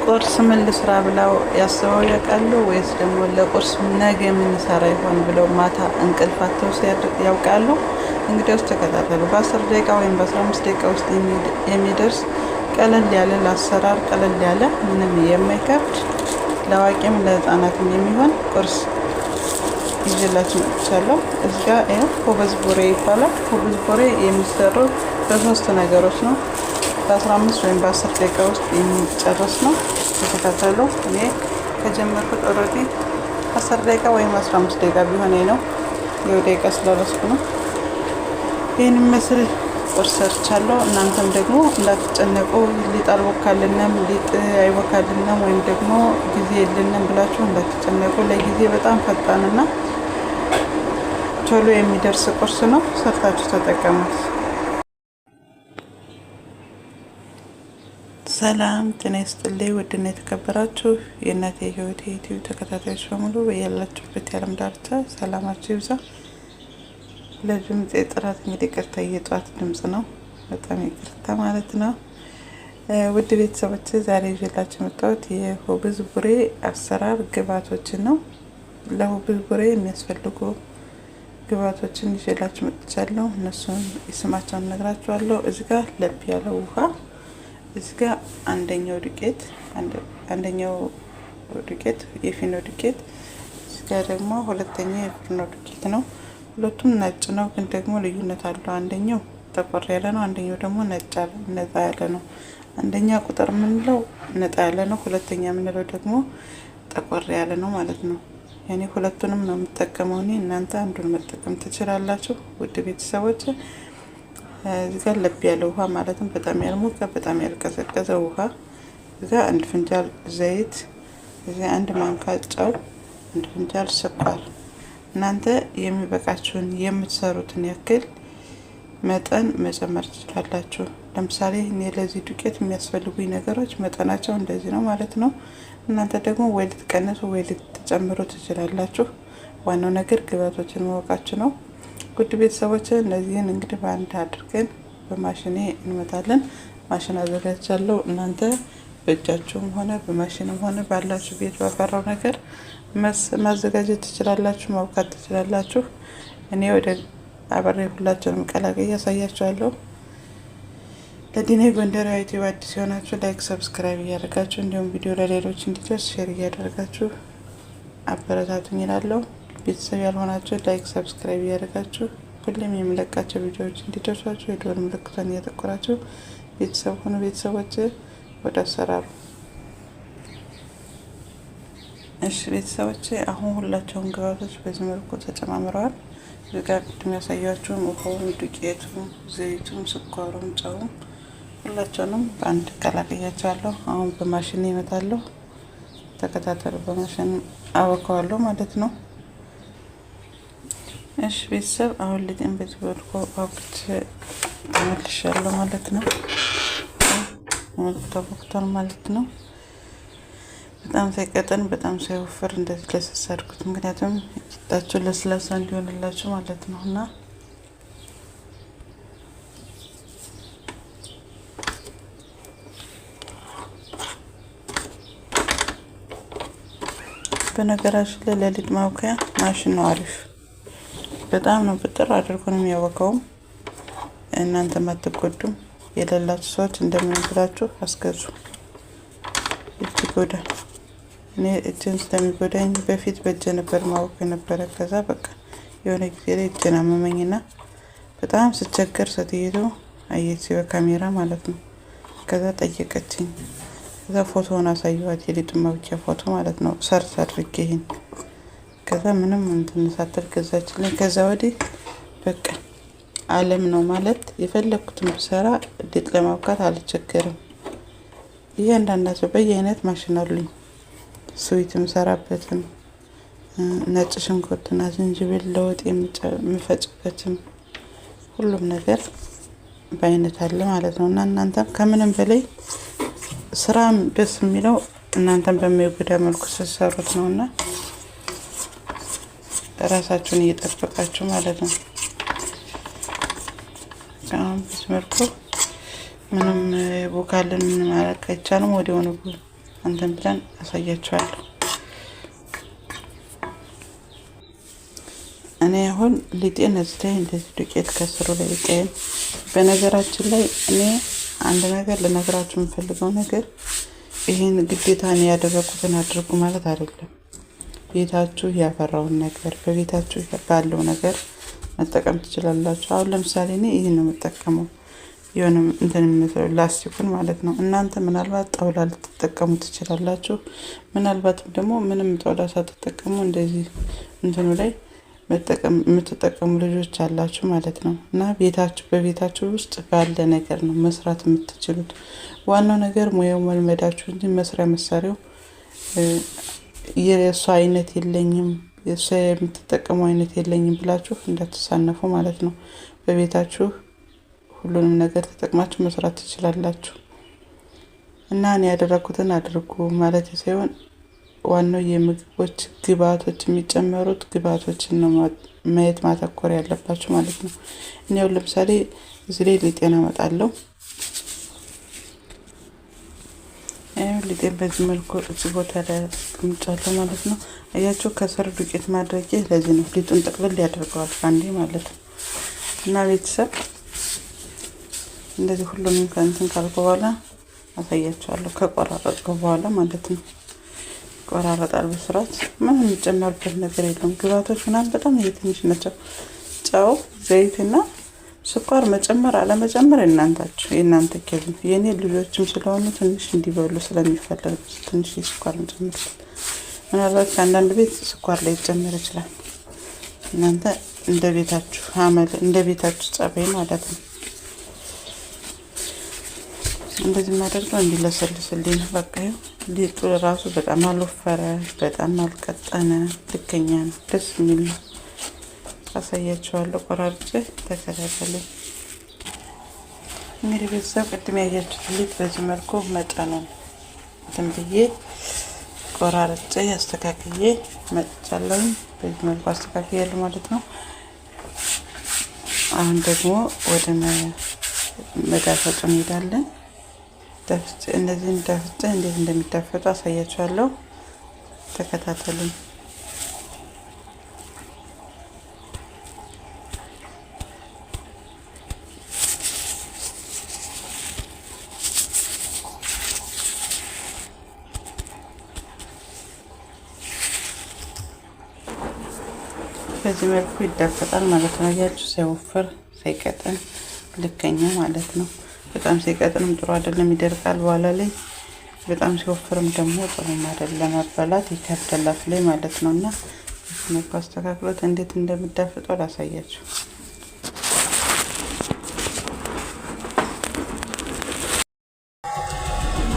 ቁርስ ምን ልስራ ብለው ያስበው ያውቃሉ ወይስ ደግሞ ለቁርስ ነገ ምን ሰራ ይሆን ብለው ማታ እንቅልፋቸው ያውቃሉ? እንግዲያውስ ተከታተሉ። በ10 ደቂቃ ወይም በ15 ደቂቃ ውስጥ የሚደርስ ቀለል ያለ ለአሰራር ቀለል ያለ ምንም የማይከብድ ለአዋቂም ለህፃናትም የሚሆን ቁርስ ይዤላችሁ መጥቻለሁ። እዚህ ጋር ኮበዝ ቡሬ ይባላል። ኮበዝ ቡሬ የሚሰሩት በሶስት ነገሮች ነው። በ15 ወይም በ10 ደቂቃ ውስጥ የሚጨርስ ነው። ተከታተሉ። እኔ ከጀመርኩት ኦልሬዲ 10 ደቂቃ ወይም 15 ደቂቃ ቢሆን ነው። የው ደቂቃ ስለረስኩ ነው። ይህን መስል ቁርስ ሰርቻለሁ። እናንተም ደግሞ እንዳትጨነቁ ሊጥ አልቦካልንም፣ ሊጥ አይቦካልንም ወይም ደግሞ ጊዜ የለንም ብላችሁ እንዳትጨነቁ። ለጊዜ በጣም ፈጣንና ቶሎ የሚደርስ ቁርስ ነው። ሰርታችሁ ተጠቀሙት። ሰላም ጤና ይስጥልኝ። ውድና የተከበራችሁ የእናቴ ህይወት ዩቲዩብ ተከታታዮች በሙሉ በያላችሁበት የዓለም ዳርቻ ሰላማችሁ ይብዛ። ለድምጽ ጥራት እንግዲህ ይቅርታ፣ የጧት ድምጽ ነው፣ በጣም ይቅርታ ማለት ነው። ውድ ቤተሰቦች ዛሬ ይዤላችሁ መጣሁት የኮበዝ ቡሬ አሰራር ግብአቶችን ነው። ለኮበዝ ቡሬ የሚያስፈልጉ ግብአቶችን ይዤላችሁ መጥቻለሁ። እነሱን ስማቸውን እነግራችኋለሁ። እዚህ ጋር ለብ ያለ ውሃ፣ እዚህ ጋር አንደኛው ዱቄት የፊኖ ዱቄት፣ እዚህ ጋር ደግሞ ሁለተኛው የፍርኖ ዱቄት ነው። ሁለቱም ነጭ ነው፣ ግን ደግሞ ልዩነት አለው። አንደኛው ጠቆር ያለ ነው፣ አንደኛው ደግሞ ነጣ ያለ ነው። አንደኛ ቁጥር የምንለው ነጣ ያለ ነው፣ ሁለተኛ የምንለው ደግሞ ጠቆር ያለ ነው ማለት ነው። ያኔ ሁለቱንም ነው የምጠቀመው እኔ። እናንተ አንዱን መጠቀም ትችላላችሁ። ውድ ቤተሰቦች እዚህ ጋር ለብ ያለ ውሃ ማለትም በጣም ያልሞቀ በጣም ያልቀዘቀዘ ውሃ፣ እዚህ ጋር አንድ ፍንጃል ዘይት፣ እዚህ አንድ ማንካ ጨው፣ አንድ ፍንጃል ስኳር። እናንተ የሚበቃችሁን የምትሰሩትን ያክል መጠን መጨመር ትችላላችሁ። ለምሳሌ እኔ ለዚህ ዱቄት የሚያስፈልጉኝ ነገሮች መጠናቸው እንደዚህ ነው ማለት ነው። እናንተ ደግሞ ወይ ልትቀንሱ ወይ ልትጨምሩ ትችላላችሁ። ዋናው ነገር ግብአቶችን ማወቃችሁ ነው። ውድ ቤተሰቦች እነዚህን እንግዲህ በአንድ አድርገን በማሽኔ እንመታለን። ማሽን አዘጋጅቻለሁ። እናንተ በእጃችሁም ሆነ በማሽንም ሆነ ባላችሁ ቤት ባፈራው ነገር ማዘጋጀት ትችላላችሁ፣ ማውቃት ትችላላችሁ። እኔ ወደ አብሬ ሁላችሁንም ቀላቅዬ ያሳያችኋለሁ። ለዲኔ ጎንደር ዩቲዩብ አዲስ የሆናችሁ ላይክ፣ ሰብስክራይብ እያደረጋችሁ እንዲሁም ቪዲዮ ለሌሎች እንዲደርስ ሼር እያደረጋችሁ አበረታቱኝ እላለሁ። ቤተሰብ ያልሆናችሁ ላይክ፣ ሰብስክራይብ እያደረጋችሁ ሁሌም የምለቃቸው ቪዲዮዎች እንዲደርሷችሁ የደወል ምልክቱን እያጠቆራችሁ ቤተሰብ ሆኑ። ቤተሰቦች ወደ አሰራሩ። እሺ ቤተሰቦች አሁን ሁላቸውም ግብአቶች በዚህ መልኩ ተጨማምረዋል። እዚህ ጋር ቅድም ያሳያችሁን ውሃውን፣ ዱቄቱን፣ ዘይቱን፣ ስኳሩን፣ ጨውም ሁላቸውንም በአንድ ቀላቅያቸዋለሁ። አሁን በማሽን ይመታለሁ። ተከታተሉ። በማሽን አወቀዋለሁ ማለት ነው። እሺ ቤተሰብ አሁን ልጅን በዚህ መልኩ አውጥቼ ተመልሻለሁ ማለት ነው። ተወክቷል ማለት ነው። በጣም ሳይቀጠን በጣም ሳይወፍር እንደዚህ ለስስ አድርጉት። ምክንያቱም ቂጣችሁ ለስላሳ እንዲሆንላችሁ ማለት ነው። እና በነገራችን ላይ ለሊጥ ማውቂያ ማሽን ነው አሪፍ። በጣም ነው ብጥር አድርጎ ነው የሚያወቀውም። እናንተም አትጎዱም። የሌላችሁ ሰዎች እንደምን ብላችሁ አስገዙ። እጅ ይጎዳል። እኔ እጄን ስለሚጎዳኝ በፊት በእጄ ነበር ማወቅ የነበረ። ከዛ በቃ የሆነ ጊዜ ላይ እጄን አመመኝና በጣም ስቸገር ሴትይቱ አየች በካሜራ ማለት ነው። ከዛ ጠየቀችኝ። ከዛ ፎቶውን አሳየኋት፣ የሊጡን ማውቂያ ፎቶ ማለት ነው። ሰርች አድርጌ ይሄን ከዛ ምንም እንትን ሳትል ገዛችልኝ። ከዛ ወዲህ በቃ ዓለም ነው ማለት የፈለኩትን ብሰራ ሊጥ ለማብካት አልቸገርም። እያንዳንዳቸው በየአይነት ማሽን አሉኝ። ስዊትም ሰራበትም፣ ነጭ ሽንኩርትና ዝንጅብል ለወጥ የምፈጭበትም ሁሉም ነገር በአይነት አለ ማለት ነው። እና እናንተም ከምንም በላይ ስራም ደስ የሚለው እናንተም በሚጎዳ መልኩ ስትሰሩት ነውና ራሳችሁን እየጠበቃችሁ ማለት ነው። አሁን በዚህ መልኩ ምንም ቦካልን ምን ማለት አይቻልም። ወዲያውኑ እንትን ብለን አሳያችኋለሁ። እኔ አሁን ሊጤን እዚህ ላይ እንደዚህ ዱቄት ከስሩ ላይ ሊጤን። በነገራችን ላይ እኔ አንድ ነገር ልነግራችሁ የምፈልገው ነገር ይሄን ግዴታ እኔ ያደረኩትን አድርጉ ማለት አይደለም። ቤታችሁ ያፈራውን ነገር በቤታችሁ ባለው ነገር መጠቀም ትችላላችሁ። አሁን ለምሳሌ እኔ ይሄን ነው የምጠቀመው፣ የሆነ እንትን ላስቲኩን ማለት ነው። እናንተ ምናልባት ጣውላ ልትጠቀሙ ትችላላችሁ። ምናልባትም ደግሞ ምንም ጣውላ ሳትጠቀሙ እንደዚህ እንትኑ ላይ መጠቀም የምትጠቀሙ ልጆች አላችሁ ማለት ነው። እና በቤታችሁ ውስጥ ባለ ነገር ነው መስራት የምትችሉት። ዋናው ነገር ሙያው መልመዳችሁ እንጂ መስሪያ መሳሪያው የእሱ አይነት የለኝም የእሱ የምትጠቀሙ አይነት የለኝም ብላችሁ እንዳትሳነፉ ማለት ነው። በቤታችሁ ሁሉንም ነገር ተጠቅማችሁ መስራት ትችላላችሁ። እና እኔ ያደረኩትን አድርጉ ማለት ሳይሆን ዋናው የምግቦች ግብአቶች የሚጨመሩት ግብአቶችን ነው ማየት ማተኮር ያለባችሁ ማለት ነው። እኔ ለምሳሌ እዚህ ላይ ሊጤን አመጣለሁ። ሊጤን በዚህ መልኩ እዚህ ቦታ ላይ አስቀምጫለሁ ማለት ነው። አያችሁ ከስር ዱቄት ማድረጌ ለዚህ ነው። ሊጡን ጥቅልል ያደርገዋል አንዴ ማለት ነው። እና ቤተሰብ እንደዚህ ሁሉንም ከእንትን ካልኩ በኋላ አሳያችኋለሁ። ከቆራረጥኩ በኋላ ማለት ነው። ቆራረጣል በስርዓት ምንም የሚጨመርበት ነገር የለም። ግብአቶች ምናምን በጣም ትንሽ ናቸው። ጨው፣ ዘይትና ስኳር መጨመር አለመጨመር የእናንተ ኬዝ ነው። የኔ ልጆችም ስለሆኑ ትንሽ እንዲበሉ ስለሚፈለግ ትንሽ ስኳር እንጨምር። ምናልባት ከአንዳንድ ቤት ስኳር ላይ ይጨመር ይችላል። እናንተ እንደ ቤታችሁ አመል እንደ ቤታችሁ ጸባይ ማለት ነው። እንደዚህ ማደርገው እንዲለሰልስልኝ ነው። በቃ ሊጡ ራሱ በጣም አልወፈረ በጣም አልቀጠነ ልከኛ ነው። ደስ የሚል ነው። አሳያችኋለሁ ቆራርጬ ተከታተሉኝ። እንግዲህ ቤተሰብ ቅድም ያያችሁት ሊጥ በዚህ መልኩ መጠኑን እንትን ብዬ ቆራርጬ አስተካክዬ መጥቻለሁ። በዚህ መልኩ አስተካክያለሁ ማለት ነው። አሁን ደግሞ ወደ መዳፈጡ እንሄዳለን። እነዚህን ዳፍጬ እንዴት እንደሚዳፈጡ አሳያችኋለሁ። ተከታተሉኝ። በዚህ መልኩ ይዳፈጣል ማለት ነው። ያያችሁ ሳይወፍር ሳይቀጥን ልከኛ ማለት ነው። በጣም ሲቀጥንም ጥሩ አይደለም፣ ይደርቃል በኋላ ላይ። በጣም ሲወፍርም ደግሞ ጥሩም አይደለም፣ መበላት ይከብዳል አፍ ላይ ማለት ነውና መልኩ አስተካክሎት እንዴት እንደምዳፍጠው ላሳያችሁ።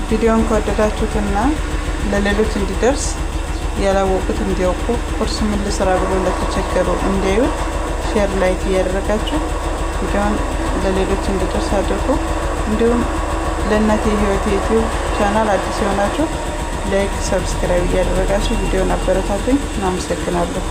ቪዲዮን ከወደዳችሁትና ለሌሎች እንዲደርስ ያላወቁት እንዲያውቁ ቁርስ ምን ልስራ ብሎ ለተቸገሩ እንዲያዩት ሼር ላይክ እያደረጋችሁ ቪዲዮን ለሌሎች እንዲደርስ አድርጉ። እንዲሁም ለእናቴ ህይወት ዩቲዩብ ቻናል አዲስ የሆናችሁ ላይክ ሰብስክራይብ እያደረጋችሁ ቪዲዮን አበረታቱኝ። እናመሰግናለሁ።